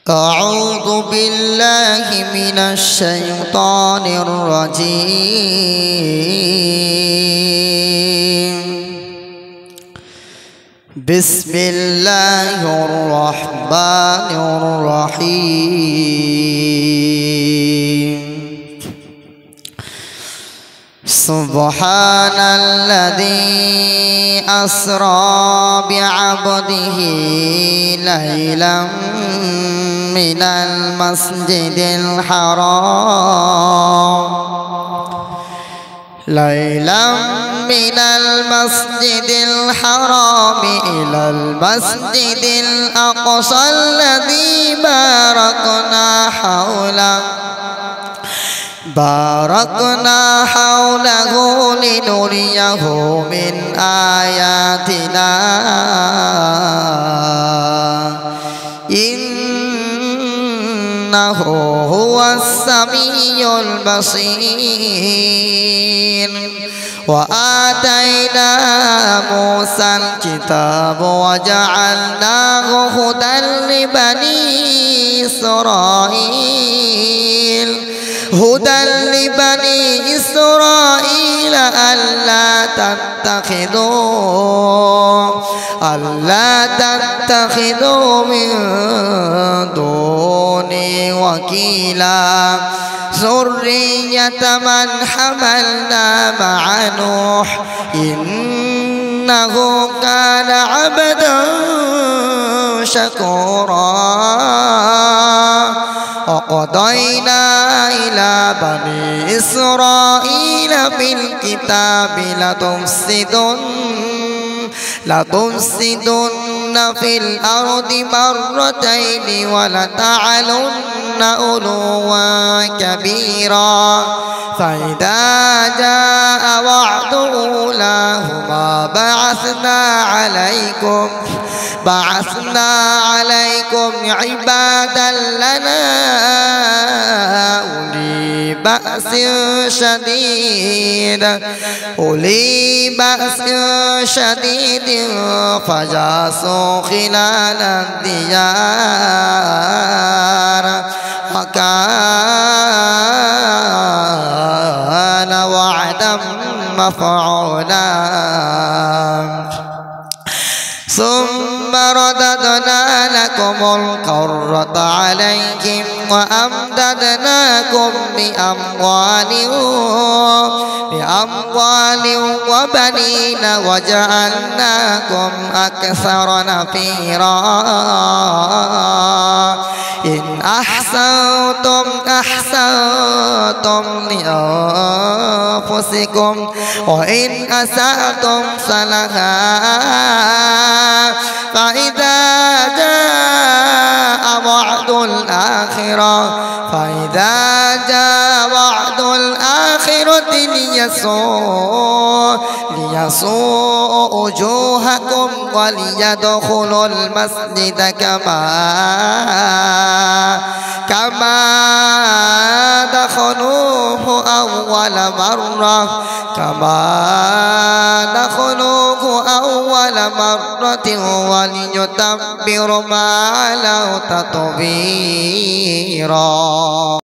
أعوذ بالله من الشيطان الرجيم. بسم الله الرحمن الرحيم. سبحان الذي أسرى بعبده ليلا من المسجد الحرام إلى المسجد الأقصى الذي باركنا حوله لنريه من آياتنا إنه هو السميع البصير. وآتينا موسى الكتاب وجعلناه هدى لبني إسرائيل ألا تتخذوا من دوني وكيلا ذرية من حملنا مع نوح إنه كان عبدا شكورا. وقضينا إلى بني إسرائيل في الكتاب لتفسدن في الأرض مرتين ولتعلن علوا كبيرا. فإذا جاء وعد أولاهما بعثنا عليكم عبادا لنا أولي بأس شديد فجاسوا خلال الديار وكان وعدا مفعولا. ثم رددنا لكم الكرة عليهم وأمددناكم بأموال وبنين وجعلناكم أكثر نفيرا. إن أحسنتم لأنفسكم وإن أسأتم فلها. فإذا جاء وعد الآخرة ليسوء وجوهكم وليدخلوا المسجد كما دخلوه أول مرة وليتبروا ما علوا تتبيرا.